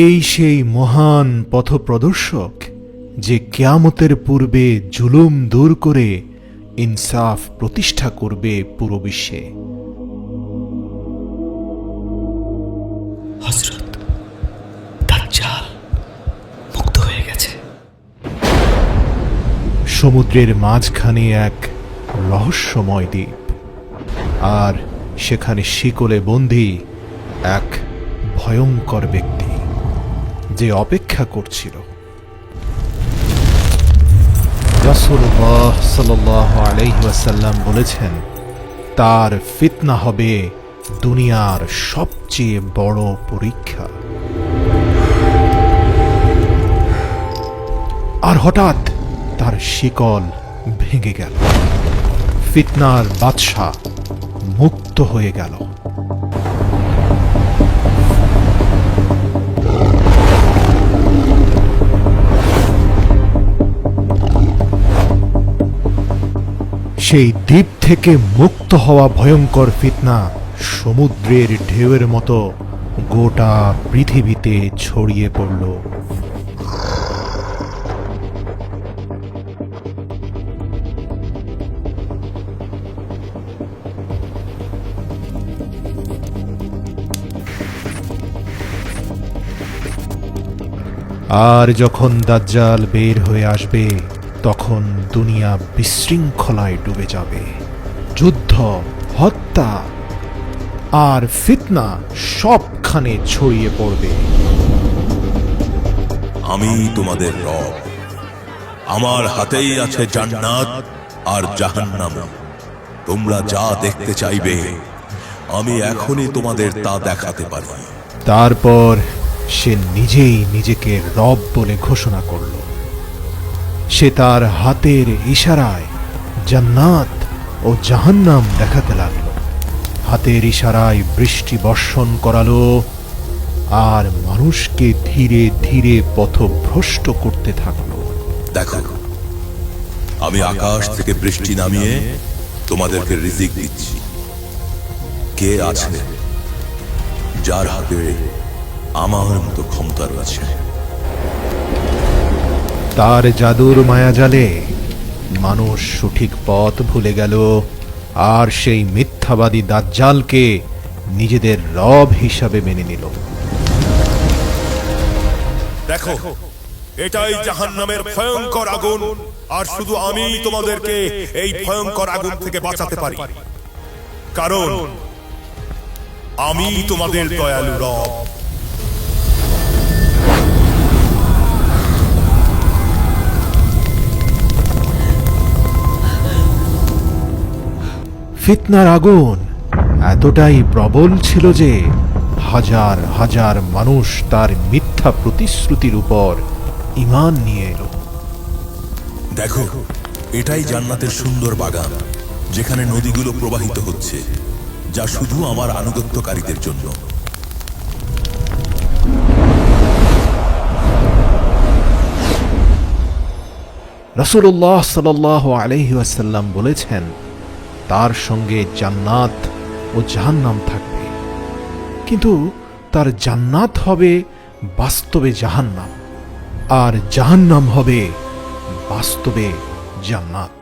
এই সেই মহান পথপ্রদর্শক যে কিয়ামতের পূর্বে জুলুম দূর করে ইনসাফ প্রতিষ্ঠা করবে পুরো বিশ্বে। হযরত দাজ্জাল মুক্ত হয়ে গেছে। সমুদ্রের মাঝখানে এক রহস্যময় দ্বীপ, আর সেখানে শিকলে বন্দী এক ভয়ঙ্কর ব্যক্তি যে অপেক্ষা করছিল। রাসূলুল্লাহ সাল্লাল্লাহু আলাইহি ওয়াসাল্লাম বলেছেন, তার ফিতনা হবে দুনিয়ার সবচেয়ে বড় পরীক্ষা। আর হঠাৎ তার শিকল ভেঙে গেল, ফিতনার বাদশা মুক্ত হয়ে গেল। সেই দ্বীপ থেকে মুক্ত হওয়া ভয়ঙ্কর ফিতনা সমুদ্রের ঢেউয়ের মতো গোটা পৃথিবীতে ছড়িয়ে পড়ল। আর যখন দাজ্জাল বের হয়ে আসবে, তখন দুনিয়া বিশৃঙ্খলায় ডুবে যাবে। যুদ্ধ, হত্যা আর ফিতনা সবখানে ছড়িয়ে পড়বে। আমি তোমাদের রব, আমার হাতেই আছে জান্নাত আর জাহান্নাম। তোমরা যা দেখতে চাইবে আমি এখনই তোমাদের তা দেখাতে পারি। তারপর সে নিজেই নিজেকে রব বলে ঘোষণা করল। সে তার হাতের ইশারায় জান্নাত ও জাহান্নাম দেখাতে লাগল, হাতের ইশারায় বৃষ্টি বর্ষণ করালো, আর মানুষকে ধীরে ধীরে পথভ্রষ্ট করতে থাকলো। দেখো, আমি আকাশ থেকে বৃষ্টি নামিয়ে তোমাদেরকে রিজিক দিচ্ছি। কে আছে যার হাতে আমার মতো ক্ষমতা রয়েছে? তার জাদুর মায়াজালে মানুষ সঠিক পথ ভুলে গেল, আর সেই মিথ্যাবাদী দাজ্জালকে নিজেদের রব হিসাবে মেনে নিল। দেখো, এটাই জাহান্নামের ভয়ঙ্কর আগুন, আর শুধু আমি তোমাদেরকে এই ভয়ঙ্কর আগুন থেকে বাঁচাতে পারি, কারণ আমি তোমাদের দয়ালু রব। ফিতনার আগুন এতটাই প্রবল ছিল যে হাজার হাজার মানুষ তার মিথ্যা প্রতিশ্রুতির উপর ঈমান নিয়ে এলো। দেখো, এটাই জান্নাতের সুন্দর বাগান, যেখানে নদীগুলো প্রবাহিত হচ্ছে, যা শুধু আমার আনুগত্যকারীদের জন্য। রাসূলুল্লাহ সাল্লাল্লাহু আলাইহি ওয়াসাল্লাম বলেছেন, তার সঙ্গে জান্নাত ও জাহান্নাম থাকবে, কিন্তু তার জান্নাত হবে বাস্তবে জাহান্নাম, আর জাহান্নাম হবে বাস্তবে জান্নাত।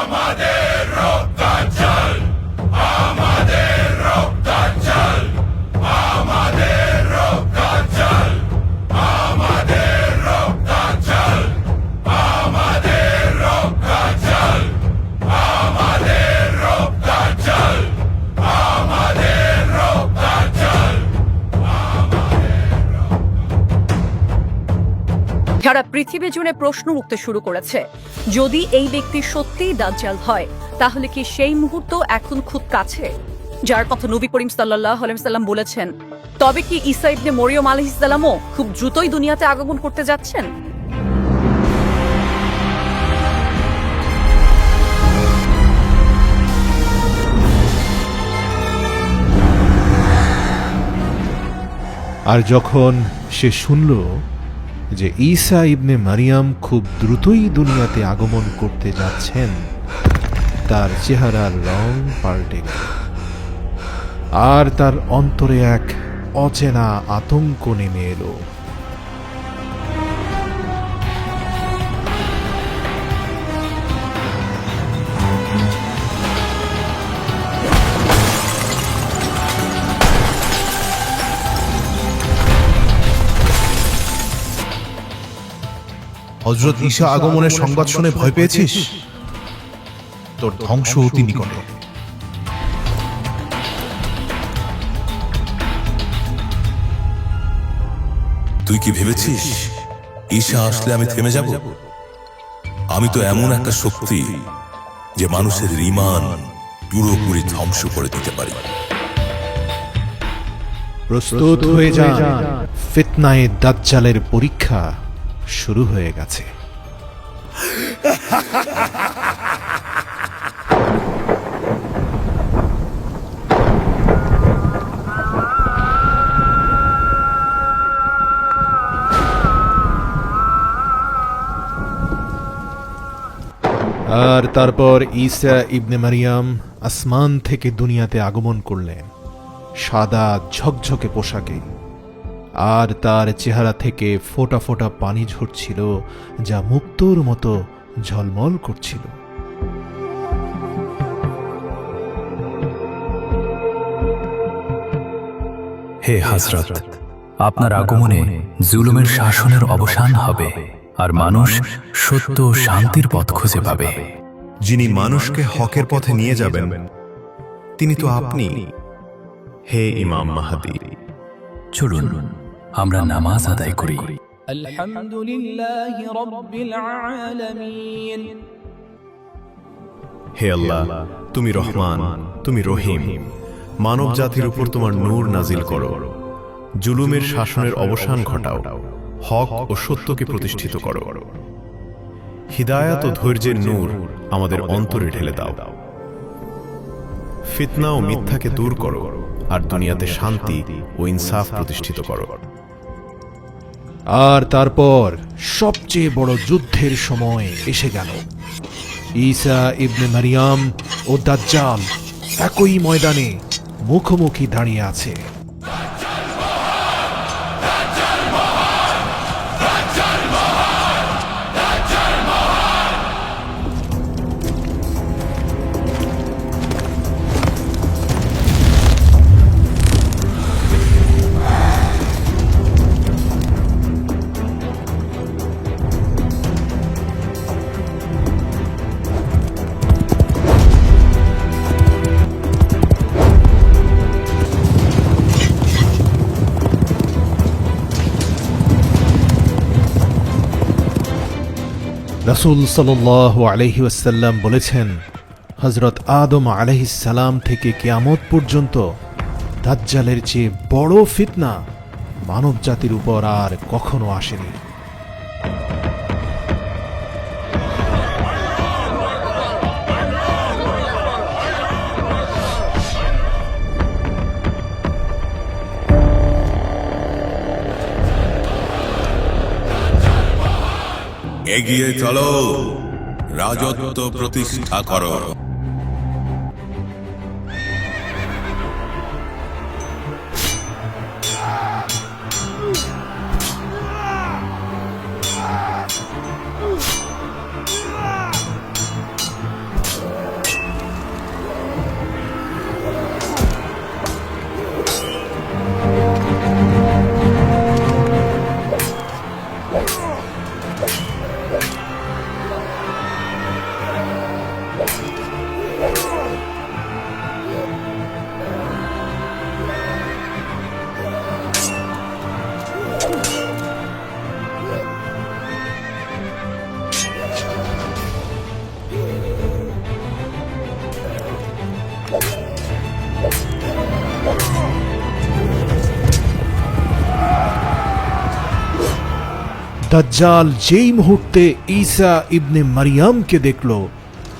আমাদের রব দাজ্জাল, আমাদের রব দাজ্জাল, আমাদের রব দাজ্জাল, আমাদের রব দাজ্জাল, আমাদের রব দাজ্জাল, আমাদের রব দাজ্জাল, আমাদের রব দাজ্জাল। সারা পৃথিবী জুড়ে প্রশ্ন উঠতে শুরু করেছে, যদি এই ব্যক্তি সত্যিই দাজ্জাল হয়, তাহলে কি সেই মুহূর্ত এখন খুব কাছে, যার কথা নবী করিম সাল্লাল্লাহু আলাইহি ওয়াসাল্লাম বলেছেন? তবে কি ঈসা ইবনে মরিয়ম আলাইহিস সালামও খুব দ্রুতই দুনিয়াতে আগমন করতে যাচ্ছেন? আর যখন সে শুনল যে ঈসা ইবনে মারিয়াম খুব দ্রুতই দুনিয়াতে আগমন করতে যাচ্ছেন, তার চেহারার রং পাল্টে গেল, আর তার অন্তরে এক অচেনা আতঙ্ক নেমে এলো। হযরত ঈসা আগমনের সংবাদ শুনে ভয় পেয়েছিস? তোর ধ্বংস অতি নিকটে। তুই কি ভেবেছিস ঈশা আসলে আমি থেমে যাব? আমি তো এমন একটা শক্তি যে মানুষের ঈমান পুরোপুরি ধ্বংস করে দিতে পারি। প্রস্তুত হয়ে যান, ফিতনায়ে দাজ্জালের পরীক্ষা শুরু হয়ে গেছে। আর তারপর ঈসা ইবনে মারিয়াম আসমান থেকে দুনিয়াতে আগমন করলেন সাদা ঝকঝকে পোশাকে, আর তার চেহারা থেকে ফোঁটা ফোঁটা পানি ঝরছিল যা মুক্তোর মতো ঝলমল করছিল। হে হযরত, আপনার আগমনে জুলুমের শাসনের অবসান হবে আর মানুষ সত্য ও শান্তির পথ খুঁজে পাবে। যিনি মানুষকে হকের পথে নিয়ে যাবেন তিনি তো আপনি, হে ইমাম মাহদী। চলুন আমরা নামাজ আদায় করি। আলহামদুলিল্লাহি রাব্বিল আলামিন। হে আল্লাহ, তুমি রহমান, তুমি রহিম। মানব জাতির উপর তোমার নূর নাজিল করো, জুলুমের শাসনের অবসান ঘটাও, হক ও সত্যকে প্রতিষ্ঠিত করো। হিদায়াত ও ধৈর্যের নূর আমাদের অন্তরে ঢেলে দাও। ফিতনা ও মিথ্যাকে দূর করো আর দুনিয়াতে শান্তি ও ইনসাফ প্রতিষ্ঠিত করো। আর তারপর সবচেয়ে বড় যুদ্ধের সময় এসে গেল। ঈসা ইবনে মারিয়াম ও দাজ্জাল একই ময়দানে মুখোমুখি দাঁড়িয়ে আছে। রাসূল সাল্লাল্লাহু আলাইহি ওয়াসাল্লাম বলেছেন, হযরত আদম আলাইহিস সালাম থেকে কিয়ামত পর্যন্ত দাজ্জালের চেয়ে বড় ফিতনা মানব জাতির উপর আর কখনো আসেনি। এগিয়ে চলো, রাজত্ব প্রতিষ্ঠা করো। দাজ্জাল যেই মুহূর্তে ঈসা ইবনে মারিয়ামকে দেখল,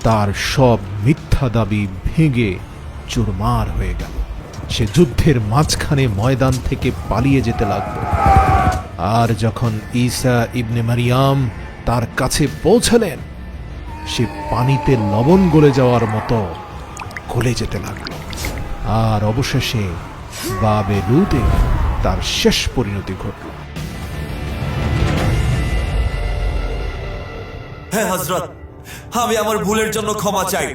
তার সব মিথ্যা দাবি ভেঙে চুরমার হয়ে গেল। সে যুদ্ধের মাঝখানে ময়দান থেকে পালিয়ে যেতে লাগলো। আর যখন ঈসা ইবনে মারিয়াম তার কাছে পৌঁছালেন, সে পানিতে লবণ গলে যাওয়ার মতো গলে যেতে লাগলো। আর অবশেষে বাবে লুতে তার শেষ পরিণতি ঘটল। হ্যাঁ হযরত, আমি আমার ভুলের জন্য ক্ষমা চাই।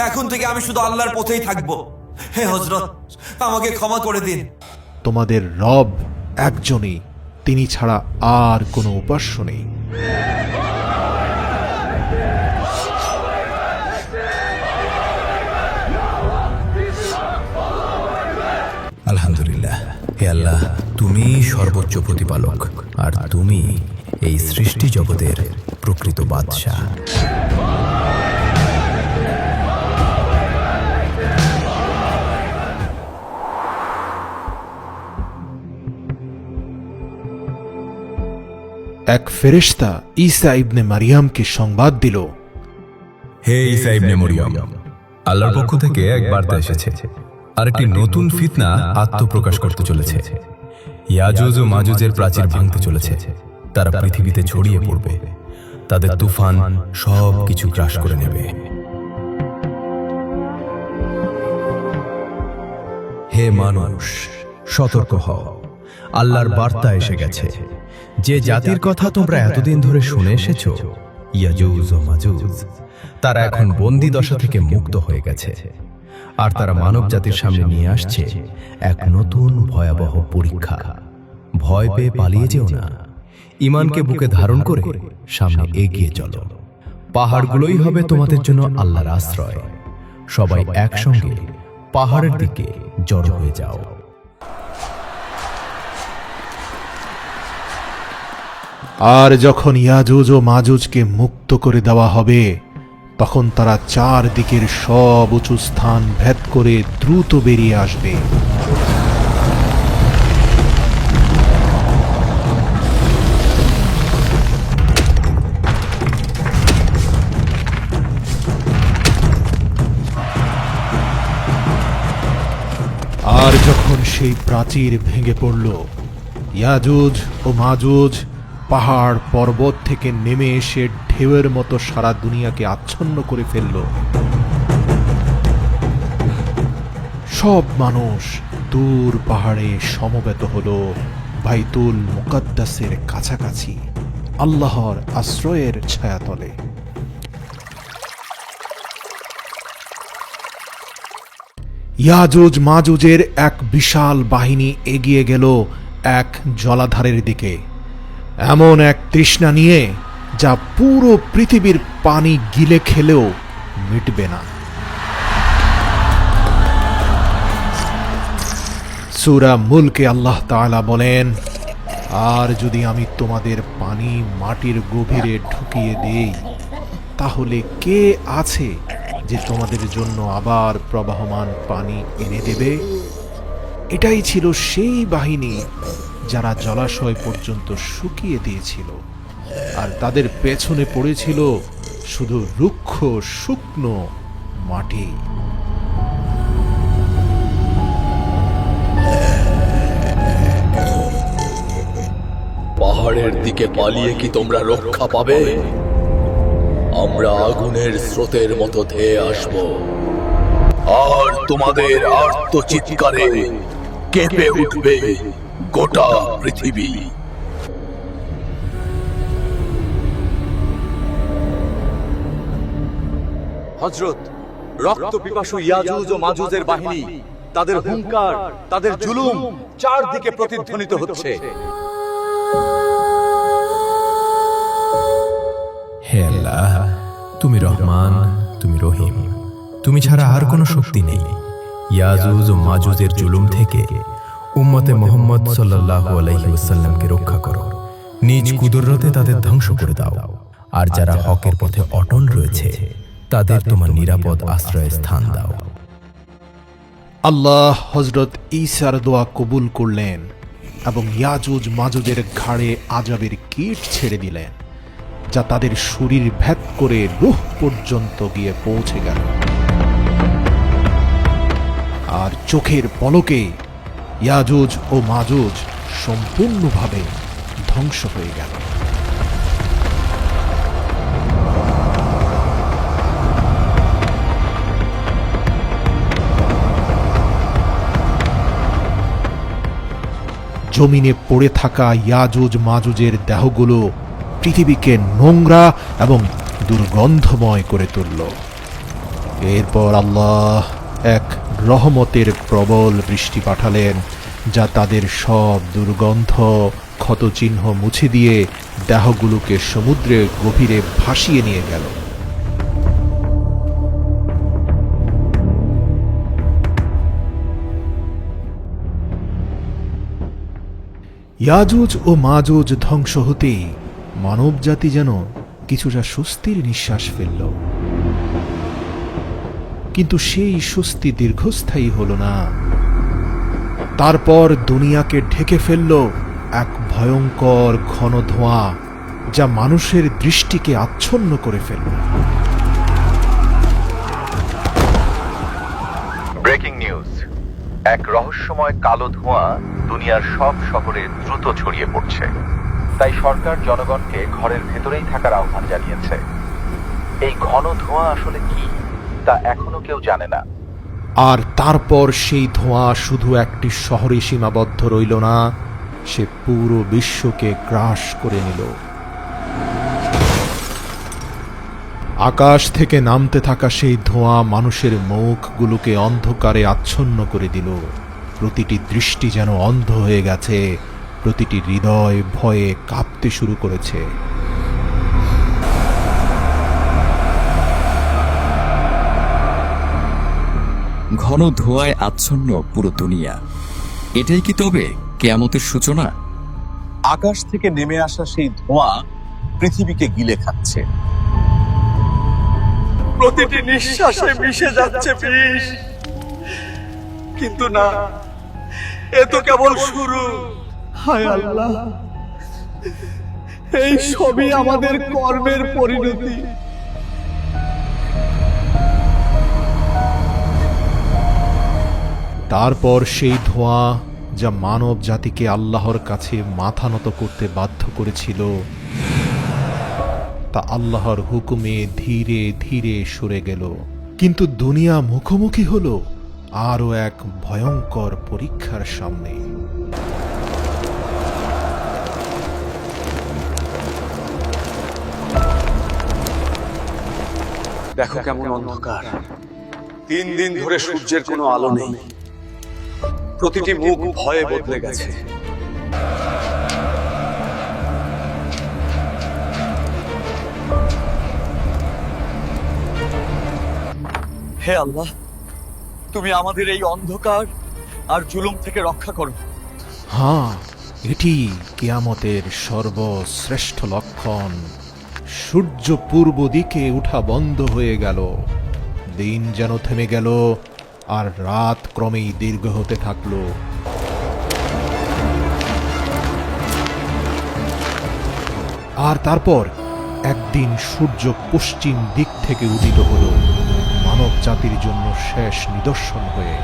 এখন থেকে আমি শুধু আল্লাহর পথেই থাকব। হে হযরত, আমাকে ক্ষমা করে দিন। তোমাদের রব একজনই, তিনি ছাড়া আর কোনো উপাস্য নেই। আলহামদুলিল্লাহ। হে আল্লাহ, তুমি সর্বোচ্চ প্রতিপালক, আর তুমি এই সৃষ্টি জগতের প্রকৃত বাদশাহ। এক ফেরেশতা ঈসা ইবনে মারিয়ামকে সংবাদ দিল, হে ঈসা ইবনে মরিয়ম, আল্লাহর পক্ষ থেকে এক বার্তা এসেছে, আর একটি নতুন ফিতনা আত্মপ্রকাশ করতে চলেছে। ইয়াজুজ ও মাজুজের প্রাচীর ভাঙতে চলেছে। তারা পৃথিবীতে ছড়িয়ে পড়বে। তাদের তুফান সব কিছু গ্রাস করে নেবে। হে মানুষ, সতর্ক হও, আল্লাহর বার্তা এসে গেছে। যে জাতির কথা তোমরা এতদিন ধরে শুনে এসেছো, ইয়াজুজ ও মাজুজ, তারা এখন বন্দী দশা থেকে মুক্ত হয়ে গেছে। আর তারা মানব জাতির সামনে নিয়ে আসছে এক নতুন ভয়াবহ পরীক্ষা। ভয় পেয়ে পালিয়ে যেও না, ঈমানকে বুকে ধারণ করে সামনে এগিয়ে চলো। পাহাড়গুলোই হবে তোমাদের জন্য আল্লাহর আশ্রয়। সবাই একসঙ্গে পাহাড়ের দিকে জড়ো হয়ে যাও। আর যখন ইয়াজুজ ও মাজুজকে মুক্ত করে দেওয়া হবে, তখন তারা চারদিকের সব উঁচু স্থান ভেদ করে দ্রুত বেরিয়ে আসবে। আর যখন সেই প্রাচীর ভেঙে পড়ল, ইয়াজুজ ও মাজুজ পাহাড় পর্বত থেকে নেমে এসে ঢেউয়ের মতো সারা দুনিয়াকে আচ্ছন্ন করে ফেলল। সব মানুষ দূর পাহাড়ে সমবেত হল বাইতুল মুকাদ্দাসের কাছাকাছি, আল্লাহর আশ্রয়ের ছায়াতলে। ইয়াজুজ মাজুজের এক বিশাল বাহিনী এগিয়ে গেল এক জলাধারের দিকে, এমন এক তৃষ্ণা নিয়ে যা পুরো পৃথিবীর পানি গিলে খেলেও মিটবে না। সূরা মুলকে আল্লাহ তাআলা বলেন, আর যদি আমি তোমাদের পানি মাটির গভীরে ঢুকিয়ে দেই, তাহলে কে আছে যে তোমাদের জন্য আবার প্রবাহমান পানি এনে দেবে? এটাই ছিল সেই বাহিনী যারা জলাশয় পর্যন্ত শুকিয়ে দিয়েছিল, আর তাদের পেছনে পড়েছিল শুধু রুক্ষ শুকনো মাটি। পাহাড়ের দিকে পালিয়ে কি তোমরা রক্ষা পাবে? আমরা আগুনের স্রোতের মতো ধেয়ে আসব, আর তোমাদের আর্তচিৎকারে কেঁপে উঠবে গোটা পৃথিবী। হযরত, রক্ত পিপাসু ইয়াজুজ ও মাজুজের বাহিনী, তাদের হুঙ্কার, তাদের জুলুম চারদিকে প্রতিধ্বনিত হচ্ছে। হে আল্লাহ, তুমি রহমান, তুমি রহিম, তুমি ছাড়া আর কোনো শক্তি নেই। ইয়াজুজ ও মাজুজের জুলুম থেকে উম্মতে মুহাম্মদ সাল্লাল্লাহু আলাইহি ওয়াসাল্লামকে রক্ষা করো। নিজ কুদরতে তাদের ধ্বংস করে দাও, আর যারা হকের পথে অটল রয়েছে তাদের তোমার নিরাপদ আশ্রয় স্থান দাও। আল্লাহ হযরত ঈসার দোয়া কবুল করলেন এবং ইয়াজুজ মাজুজের ঘাড়ে আযাবের কীট ছেড়ে দিলেন, যা তাদের শরীর ভেদ করে রূহ পর্যন্ত গিয়ে পৌঁছে গেল। আর চোখের পলকে ইয়াজুজ ও মাজুজ সম্পূর্ণভাবে ধ্বংস হয়ে গেল। জমিনে পড়ে থাকা ইয়াজুজ মাজুজের দেহগুলো পৃথিবীকে নোংরা এবং দুর্গন্ধময় করে তুলল। এরপর আল্লাহ এক রহমতের প্রবল বৃষ্টি পাঠালেন, যা তাদের সব দুর্গন্ধ ক্ষতচিহ্ন মুছে দিয়ে দেহগুলোকে সমুদ্রের গভীরে ভাসিয়ে নিয়ে গেল। ইয়াজুজ ও মাজুজ ধ্বংস হতেই মানবজাতি যেন কিছুটা স্বস্তির নিঃশ্বাস ফেলল। কিন্তু সেই স্বস্তি দীর্ঘস্থায়ী হল না। তারপর দুনিয়াকে ঢেকে ফেলল এক ভয়ঙ্কর ঘন ধোঁয়া, যা মানুষের দৃষ্টিকে আচ্ছন্ন করে ফেলল। ব্রেকিং নিউজ, এক রহস্যময় কালো ধোঁয়া দুনিয়ার সব শহরে দ্রুত ছড়িয়ে পড়ছে। তাই সরকার জনগণকে ঘরের ভেতরেই থাকার আহ্বান জানিয়েছে। এই ঘন ধোঁয়া আসলে কি তা এখনো কেউ জানে না। আর তারপর সেই ধোঁয়া শুধু একটি শহরে সীমাবদ্ধ রইল না, সে পুরো বিশ্বকে গ্রাস করে নিল। আকাশ থেকে নামতে থাকা সেই ধোঁয়া মানুষের মুখগুলোকে অন্ধকারে আচ্ছন্ন করে দিল। প্রতিটি দৃষ্টি যেন অন্ধ হয়ে গেছে, প্রতিটি হৃদয় ভয়ে কাঁপতে শুরু করেছে। ঘন ধোঁয়ায় আচ্ছন্ন পুরো দুনিয়া। এটাই কি তবে কিয়ামতের সূচনা? আকাশ থেকে নেমে আসা সেই ধোঁয়া পৃথিবীকে গিলে খাচ্ছে। প্রতিটি নিঃশ্বাসে মিশে যাচ্ছে বিষ। কিন্তু না, এ তো কেবল শুরু। হায় আল্লাহ, এই সবই আমাদের কর্মের পরিণতি। তারপর সেই ধোঁয়া যা মানব জাতিকে আল্লাহর কাছে মাথা নত করতে বাধ্য করেছিল, তা আল্লাহর হুকুমে ধীরে ধীরে সরে গেল। কিন্তু দুনিয়া মুখোমুখি হলো আরও এক ভয়ঙ্কর পরীক্ষার সামনে। দেখো কেমন অন্ধকার। 3 দিন ধরে সূর্যের কোনো আলো নেই। প্রতিটি মুখ ভয়ে বদলে গেছে। হে আল্লাহ, তুমি আমাদের এই অন্ধকার আর জুলুম থেকে রক্ষা করো। হ্যাঁ, এটি কিয়ামতের সর্বশ্রেষ্ঠ লক্ষণ। সূর্য পূর্ব দিকে উঠা বন্ধ হয়ে গেল। দিন যেন থেমে গেল আর রাত ক্রমেই দীর্ঘ হতে থাকল। আর তারপর একদিন সূর্য পশ্চিম দিক থেকে উদিত হল, মানব জাতির জন্য শেষ নিদর্শন হয়ে।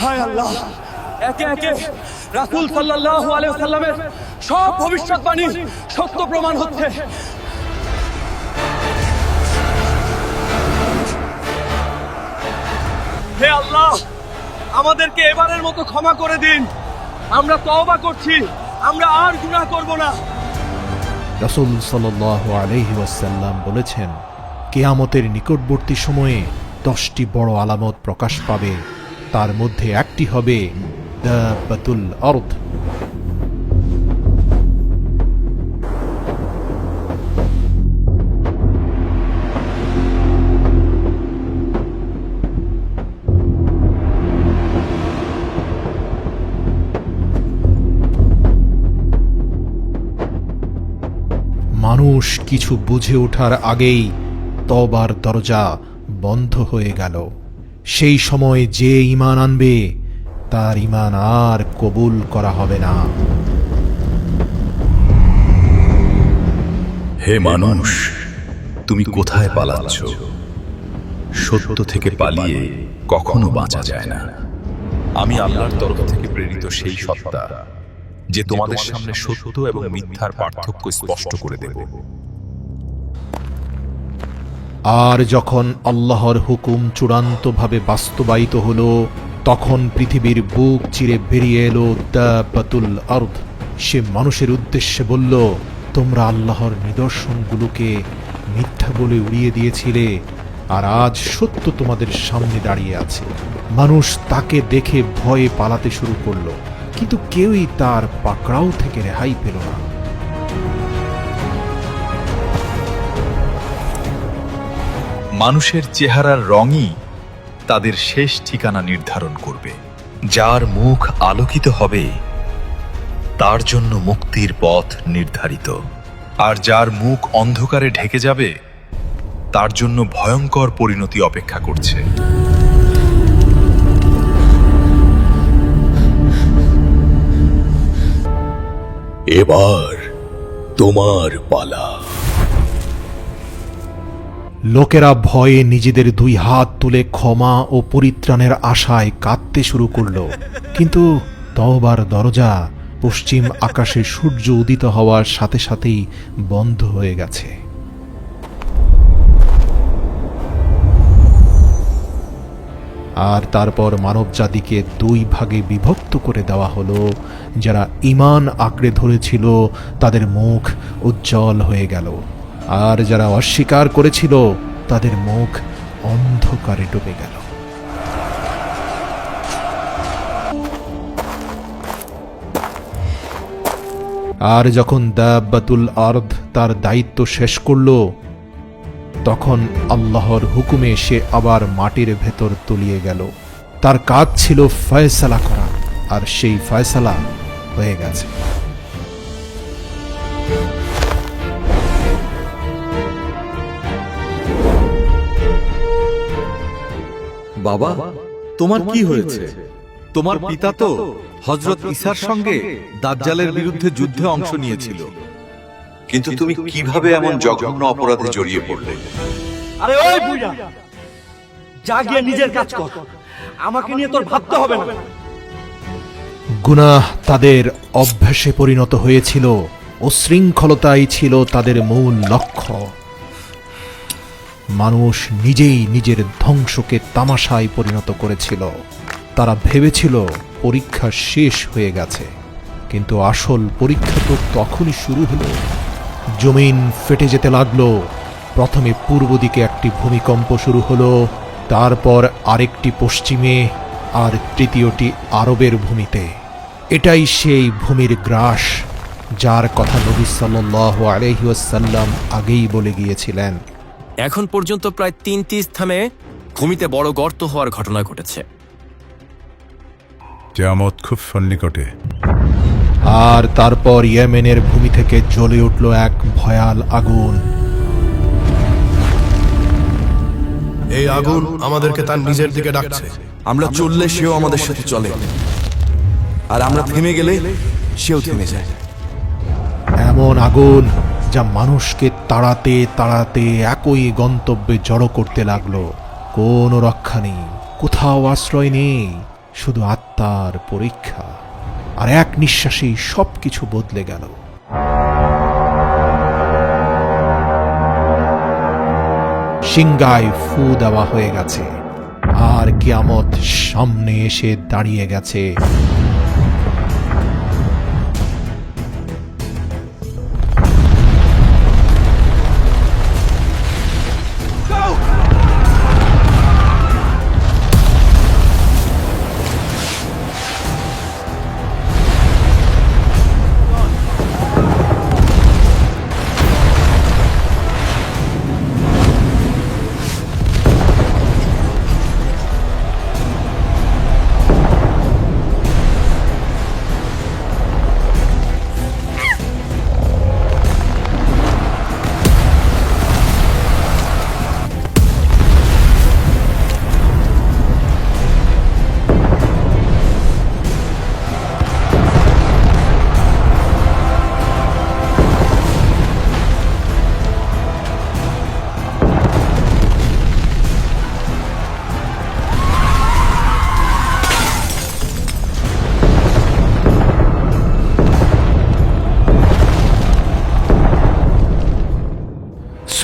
হায় আল্লাহ, একে একে রাসূল সাল্লাল্লাহু আলাইহি ওয়াসাল্লামের সব ভবিষ্যৎবাণী সত্য প্রমাণ হচ্ছে। হে আল্লাহ, আমাদেরকে এবারের মতো ক্ষমা করে দিন। আমরা তওবা করছি, আমরা আর গুনাহ করব না। রাসূল সাল্লাল্লাহু আলাইহি ওয়াসাল্লাম বলেছেন, কিয়ামতের নিকটবর্তী সময়ে 10টি বড় আলামত প্রকাশ পাবে। তার মধ্যে একটি হবে দাব্বাতুল আরদ। মানুষ কিছু বুঝে ওঠার আগেই তওবার দরজা বন্ধ হয়ে গেল। সেই সময় যে ঈমান আনবে তার ঈমান আর কবুল করা হবে না। হে মানুষ, তুমি কোথায় পালাচ্ছ? সত্য থেকে পালিয়ে কখনো বাঁচা যায় না। আমি আল্লাহর তরফ থেকে প্রেরিত সেই সত্তা, যে তোমাদের সামনে সত্য এবং মিথ্যার পার্থক্য স্পষ্ট করে দেব। আর যখন আল্লাহর হুকুম চূড়ান্তভাবে বাস্তবায়িত হলো, তখন পৃথিবীর বুক চিরে বেরিয়ে এলো দাব্বাতুল আরদ। সে মানুষের উদ্দেশ্যে বলল, তোমরা আল্লাহর নিদর্শনগুলোকে মিথ্যা বলে উড়িয়ে দিয়েছিলে, আর আজ সত্য তোমাদের সামনে দাঁড়িয়ে আছে। মানুষ তাকে দেখে ভয়ে পালাতে শুরু করলো, কিন্তু কেউই তার পাকড়াও থেকে রেহাই পেল না। মানুষের চেহারার রঙই তাদের শেষ ঠিকানা নির্ধারণ করবে। যার মুখ আলোকিত হবে তার জন্য মুক্তির পথ নির্ধারিত, আর যার মুখ অন্ধকারে ঢেকে যাবে তার জন্য ভয়ঙ্কর পরিণতি অপেক্ষা করছে। এবার তোমার পালা। লোকেরা ভয়ে নিজেদের দুই হাত তুলে ক্ষমা ও পরিত্রাণের আশায় কাঁদতে শুরু করল, কিন্তু তওবার দরজা পশ্চিম আকাশে সূর্য উদিত হওয়ার সাথে সাথেই বন্ধ হয়ে গেছে। আর তারপর মানবজাতিকে দুই ভাগে বিভক্ত করে দেওয়া হলো। যারা ঈমান আঁকড়ে ধরেছিল তাদের মুখ উজ্জ্বল হয়ে গেল, আর যারা অস্বীকার করেছিল তাদের মুখ অন্ধকারে ডুবে গেল। আর যখন দাব্বাতুল আরদ তার দায়িত্ব শেষ করল, তখন আল্লাহর হুকুমে সে আবার মাটির ভেতর তলিয়ে গেল। তার কাজ ছিল ফয়সালা করা, আর সেই ফয়সালা হয়ে গেছে। বাবা, তোমার কি হয়েছে? তোমার পিতা তো হযরত ঈসার সঙ্গে দাজ্জালের বিরুদ্ধে যুদ্ধে অংশ নিয়েছিল, কিন্তু তুমি কিভাবে এমন জঘন্য অপরাধে জড়িয়ে পড়লে? আরে ওই বুইড়া, যা গিয়ে নিজের কাজ কর, আমাকে নিয়ে তোর ভাবতে হবে না। গুনাহ তাদের অভ্যাসে পরিণত হয়েছিল, উচ্ছৃঙ্খলতাই ছিল তাদের মূল লক্ষ্য। মানুষ নিজেই নিজের ধ্বংসকে তামাশায় পরিণত করেছিল। তারা ভেবেছিল পরীক্ষা শেষ হয়ে গেছে, কিন্তু আসল পরীক্ষা তো তখনই শুরু হলো। জমিন ফেটে যেতে লাগলো। প্রথমে পূর্ব দিকে একটি ভূমিকম্প শুরু হলো, তারপর আরেকটি পশ্চিমে, আর তৃতীয়টি আরবের ভূমিতে। এটাই সেই ভূমির গ্রাস যার কথা নবী সাল্লাল্লাহু আলাইহি ওয়াসাল্লাম আগেই বলে গিয়েছিলেন। এখন পর্যন্ত প্রায় 3টি স্থানে ভূমিতে বড় গর্ত হওয়ার ঘটনা ঘটেছে। কিয়ামত খুব সন্নিকটে। আর তারপর ইয়েমেনের ভূমি থেকে জ্বলে উঠল এক ভয়াল আগুন। এই আগুন আমাদেরকে তার নিজের দিকে ডাকছে। আমরা চললে সেও আমাদের সাথে চলে, আর আমরা থেমে গেলে সেও থেমে যায়। এমন আগুন যা মানুষকে তাড়াতে তাড়াতে একই গন্তব্যে জড়ো করতে লাগলো। কোনো রক্ষা নেই, কোথাও আশ্রয় নেই, শুধু আত্মার পরীক্ষা। আর এক নিঃশ্বাসেই সবকিছু বদলে গেল। সিংগায় ফু দেওয়া হয়ে গেছে, আর কিয়ামত সামনে এসে দাঁড়িয়ে গেছে।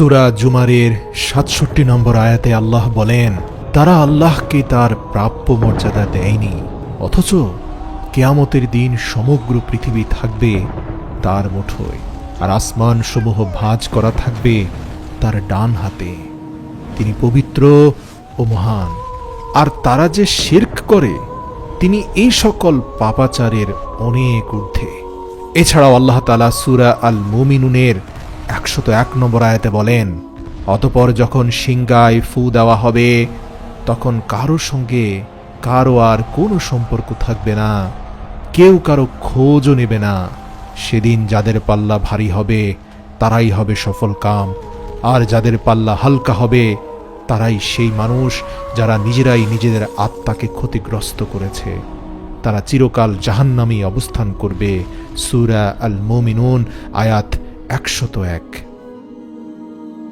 সূরা জুমারের ৬৭ নম্বর আয়াতে আল্লাহ বলেন, তারা আল্লাহকে তার প্রাপ্য মর্যাদা দেয়নি, অথচ কিয়ামতের দিন সমগ্র পৃথিবী থাকবে তার মুঠোয়, আর আসমান সমূহ ভাঁজ করা থাকবে তার ডান হাতে। তিনি পবিত্র ও মহান। আর তারা যে শিরক করে তিনি এই সকল পাপাচারের অনেক ঊর্ধ্বে। এছাড়াও আল্লাহ তাআলা সূরা আল মুমিনুনের ১০১ নম্বর আয়াতে বলেন, অতঃপর যখন সিংগায় ফু দেওয়া হবে তখন কারো সঙ্গে কারো আর কোনো সম্পর্ক থাকবে না, কেউ কারো খোঁজও নেবে না। সেদিন যাদের পাল্লা ভারী হবে তারাই হবে সফল কাম, আর যাদের পাল্লা হালকা হবে তারাই সেই মানুষ যারা নিজেরাই নিজেদের আত্মাকে ক্ষতিগ্রস্ত করেছে। তারা চিরকাল জাহান্নামে অবস্থান করবে। সূরা আল মুমিনুন আয়াত ১০১।